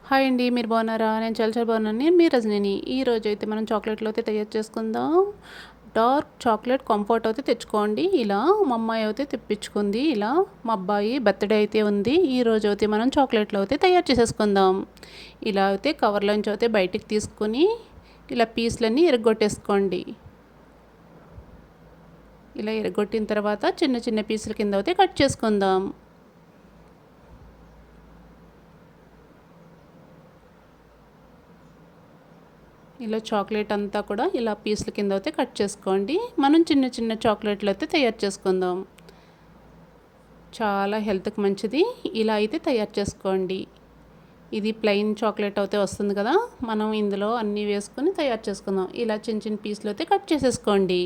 Hi అండి. మీరు బాగున్నారా? నేను చాలా చాలా బాగున్నాను. నేను మీ రజనిని. ఈరోజు అయితే మనం చాక్లెట్లు అయితే తయారు చేసుకుందాం. డార్క్ చాక్లెట్ కంఫర్ట్ అయితే తెచ్చుకోండి. ఇలా మా అమ్మాయి అయితే తెప్పించుకుంది. ఇలా మా అబ్బాయి బర్త్డే అయితే ఉంది. ఈ రోజు అయితే మనం చాక్లెట్లు అయితే తయారు చేసేసుకుందాం. ఇలా అయితే కవర్లోంచి అయితే బయటికి తీసుకొని ఇలా పీస్లన్నీ ఇరగొట్టేసుకోండి. ఇలా ఇరగొట్టిన తర్వాత చిన్న చిన్న పీసుల కింద అయితే కట్ చేసుకుందాం. ఇలా చాక్లెట్ అంతా కూడా ఇలా పీసుల కింద అయితే కట్ చేసుకోండి. మనం చిన్న చిన్న చాక్లెట్లు అయితే తయారు చేసుకుందాం. చాలా హెల్త్కి మంచిది. ఇలా అయితే తయారు చేసుకోండి. ఇది ప్లెయిన్ చాక్లెట్ అయితే వస్తుంది కదా, మనం ఇందులో అన్నీ వేసుకొని తయారు చేసుకుందాం. ఇలా చిన్న చిన్న పీసులు అయితే కట్ చేసేసుకోండి.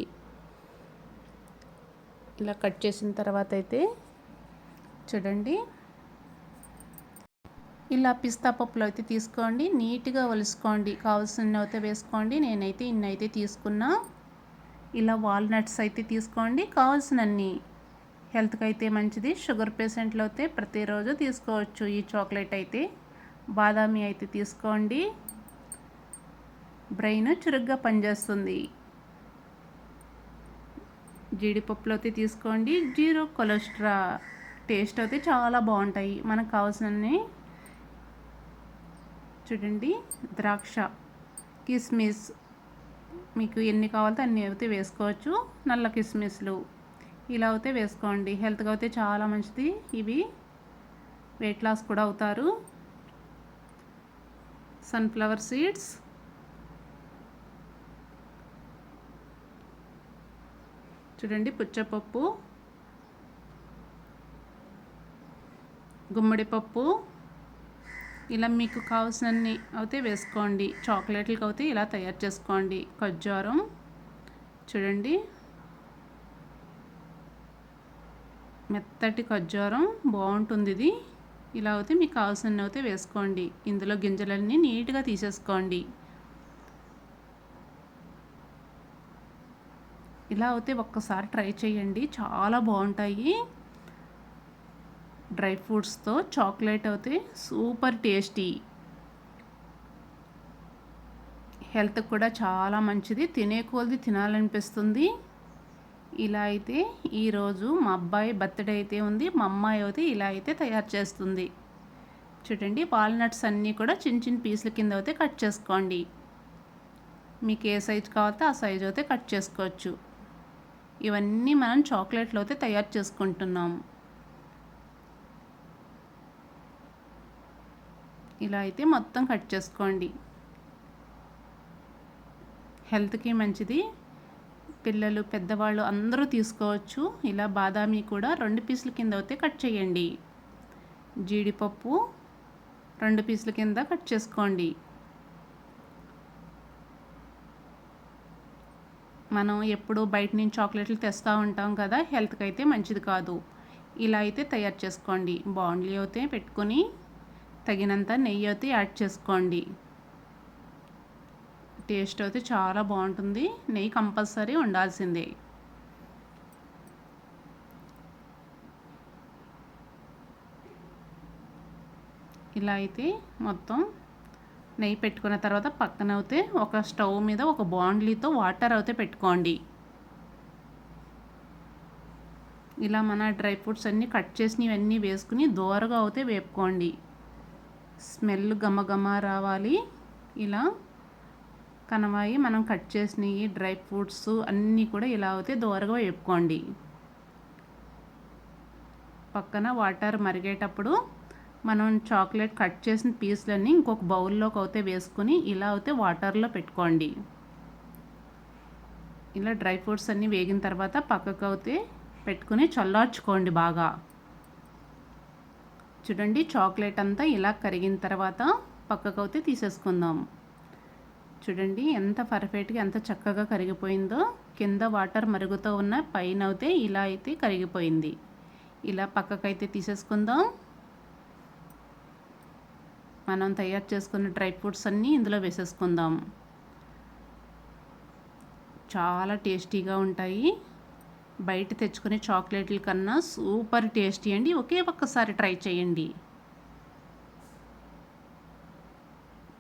ఇలా కట్ చేసిన తర్వాత అయితే చూడండి, ఇలా పిస్తా పప్పులు అయితే తీసుకోండి. నీట్గా ఒలుసుకోండి. కావాల్సిన అయితే వేసుకోండి. నేనైతే ఇన్ని అయితే తీసుకున్నా. ఇలా వాల్నట్స్ అయితే తీసుకోండి కావాల్సినన్ని. హెల్త్కి అయితే మంచిది. షుగర్ పేషెంట్లు అయితే ప్రతిరోజు తీసుకోవచ్చు ఈ చాక్లెట్ అయితే. బాదామి అయితే తీసుకోండి. బ్రెయిన్ చురుగ్గా పనిచేస్తుంది. జీడిపప్పులు అయితే తీసుకోండి. Zero cholesterol. టేస్ట్ అయితే చాలా బాగుంటాయి. మనకు కావాల్సినన్ని చూడండి. ద్రాక్ష, కిస్మిస్, మీకు ఎన్ని కావాలో అన్ని అయితే వేసుకోవచ్చు. నల్ల కిస్మిస్లు ఇలా అయితే వేసుకోండి. హెల్త్గా అయితే చాలా మంచిది. ఇవి వెయిట్ లాస్ కూడా అవుతారు. సన్ఫ్లవర్ సీడ్స్, చూడండి. పుచ్చపప్పు, గుమ్మడి పప్పు, ఇలా మీకు కావాల్సినన్ని అయితే వేసుకోండి. చాక్లెట్లకి అయితే ఇలా తయారు చేసుకోండి. ఖర్జూరం చూడండి, మెత్తటి ఖర్జూరం బాగుంటుంది ఇది. ఇలా అయితే మీకు కావాల్సినవి అయితే వేసుకోండి. ఇందులో గింజలన్నీ నీట్గా తీసేసుకోండి. ఇలా అయితే ఒక్కసారి ట్రై చేయండి, చాలా బాగుంటాయి. డ్రై ఫ్రూట్స్తో చాక్లెట్ అయితే సూపర్ టేస్టీ. హెల్త్ కూడా చాలా మంచిది. తినే కొలది తినాలనిపిస్తుంది. ఇలా అయితే ఈరోజు మా అబ్బాయి బర్త్డే అయితే ఉంది. మా అమ్మాయి అయితే ఇలా అయితే తయారు చేస్తుంది. చూడండి, వాల్నట్స్ అన్నీ కూడా చిన్న చిన్న పీసుల కింద అయితే కట్ చేసుకోండి. మీకు ఏ సైజు కావాలో ఆ సైజు అయితే కట్ చేసుకోవచ్చు. ఇవన్నీ మనం చాక్లెట్లు అయితే తయారు చేసుకుంటున్నాము. ఇలా అయితే మొత్తం కట్ చేసుకోండి. హెల్త్కి మంచిది. పిల్లలు, పెద్దవాళ్ళు అందరూ తీసుకోవచ్చు. ఇలా బాదామి కూడా 2 పీసుల కింద అయితే కట్ చేయండి. జీడిపప్పు 2 పీసుల కింద కట్ చేసుకోండి. మనం ఎప్పుడు బయట నుంచి చాక్లెట్లు తెస్తూ ఉంటాం కదా, హెల్త్కి అయితే మంచిది కాదు. ఇలా అయితే తయారు చేసుకోండి. బాండ్లీ అయితే పెట్టుకొని తగినంత నెయ్యి అయితే యాడ్ చేసుకోండి. టేస్ట్ అయితే చాలా బాగుంటుంది. నెయ్యి కంపల్సరీ ఉండాల్సిందే. ఇలా అయితే మొత్తం నెయ్యి పెట్టుకున్న తర్వాత పక్కన అయితే ఒక స్టవ్ మీద ఒక బాండ్లీతో వాటర్ అయితే పెట్టుకోండి. ఇలా మన డ్రై ఫ్రూట్స్ అన్నీ కట్ చేసినవన్నీ వేసుకుని దోరగా అయితే వేపుకోండి. స్మెల్ గమగమ రావాలి. ఇలా కనవాయి మనం కట్ చేసినవి డ్రై ఫ్రూట్స్ అన్నీ కూడా ఇలా అయితే దోరగా వేపుకోండి. పక్కన వాటర్ మరిగేటప్పుడు మనం చాక్లెట్ కట్ చేసిన పీసులన్నీ ఇంకొక బౌల్లోకి అయితే వేసుకుని ఇలా అయితే వాటర్లో పెట్టుకోండి. ఇలా డ్రై ఫ్రూట్స్ అన్నీ వేగిన తర్వాత పక్కకు అయితే పెట్టుకుని చల్లార్చుకోండి బాగా. చూడండి, చాక్లెట్ అంతా ఇలా కరిగిన తర్వాత పక్కకు అయితే తీసేసుకుందాం. చూడండి ఎంత పర్ఫెక్ట్గా, ఎంత చక్కగా కరిగిపోయిందో. కింద వాటర్ మరుగుతూ ఉన్న, పైన అయితే ఇలా అయితే కరిగిపోయింది. ఇలా పక్కకైతే తీసేసుకుందాం. మనం తయారు చేసుకున్న డ్రై ఫ్రూట్స్ అన్నీ ఇందులో వేసేసుకుందాం. చాలా టేస్టీగా ఉంటాయి. బయట తెచ్చుకునే చాక్లెట్ల కన్నా సూపర్ టేస్టీ అండి. ఒకే ఒక్కసారి ట్రై చేయండి.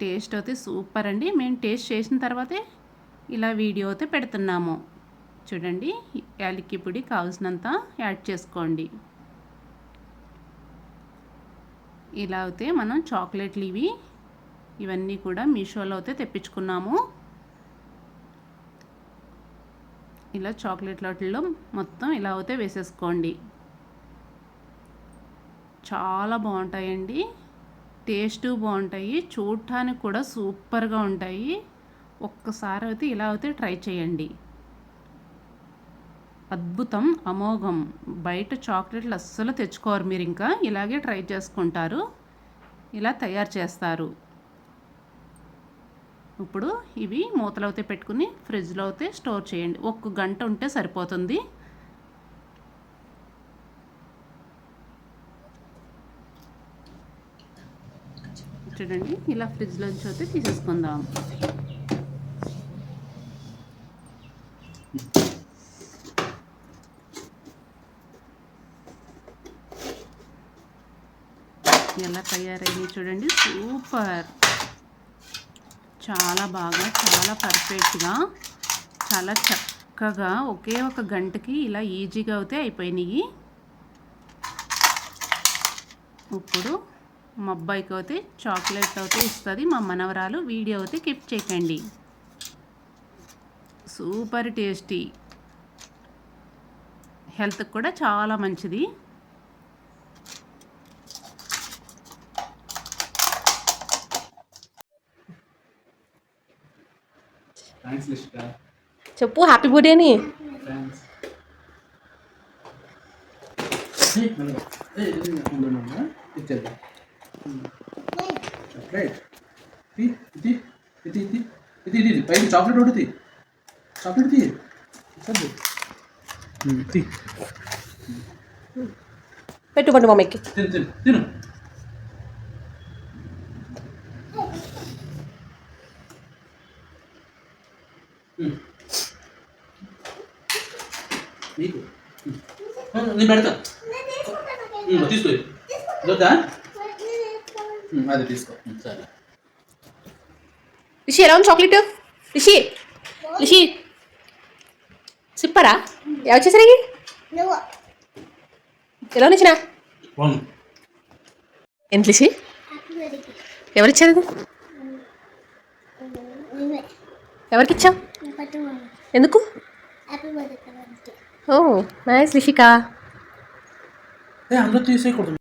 టేస్ట్ అయితే సూపర్ అండి. మేము టేస్ట్ చేసిన తర్వాతే ఇలా వీడియో అయితే పెడుతున్నాము. చూడండి, యాలక్కి పొడి కావాల్సినంత యాడ్ చేసుకోండి. ఇలా అయితే మనం చాక్లెట్లు ఇవన్నీ కూడా మీషోలో అయితే తెప్పించుకున్నాము. ఇలా చాక్లెట్ వాటిల్లో మొత్తం ఇలా అయితే వేసేసుకోండి. చాలా బాగుంటాయండి, టేస్ట్ బాగుంటాయి, చూడటానికి కూడా సూపర్గా ఉంటాయి. ఒక్కసారి అయితే ఇలా అయితే ట్రై చేయండి. అద్భుతం, అమోఘం. బయట చాక్లెట్లు అస్సలు తెచ్చుకోరు మీరు, ఇంకా ఇలాగే ట్రై చేసుకుంటారు, ఇలా తయారు చేస్తారు. ఇప్పుడు ఇవి మూతలు అయితే పెట్టుకుని ఫ్రిడ్జ్లో అయితే స్టోర్ చేయండి. 1 గంట ఉంటే సరిపోతుంది. చూడండి, ఇలా ఫ్రిడ్జ్లోంచి అయితే తీసేసుకుందాం. ఎలా తయారైంది చూడండి, సూపర్. చాలా బాగా, చాలా పర్ఫెక్ట్గా, చాలా చక్కగా ఒకే 1 గంటకి ఇలా ఈజీగా అయితే అయిపోయినాయి. ఇప్పుడు మా అబ్బాయికి అయితే చాక్లెట్ అయితే ఇస్తుంది మా మనవరాలు. వీడియో అయితే కీప్ చేయకండి. సూపర్ టేస్టీ, హెల్త్కి కూడా చాలా మంచిది. చెప్పు హ్యాపీ బర్త్డే అని. చాక్లెట్ ఒకటి చాక్లెట్ పెట్టుకోండి మమ్మీకి. తిను తిను తిను. నీకు నేను పెడతా, తీసుకో. వద్దా? అది తీసుకో. సరే. రిషి ఎలా ఉంది చాక్లెట్? రిషి రిషి సిప్పరా ఎవరు చేశారు? ఎలా నచ్చిన ఎంత రిషి? ఎవరిచ్చారు? ఎవరికి ఇచ్చావు? ఎందుకు? ఓ నైస్ రిషికా. అందరూ తీసేయకూడదు.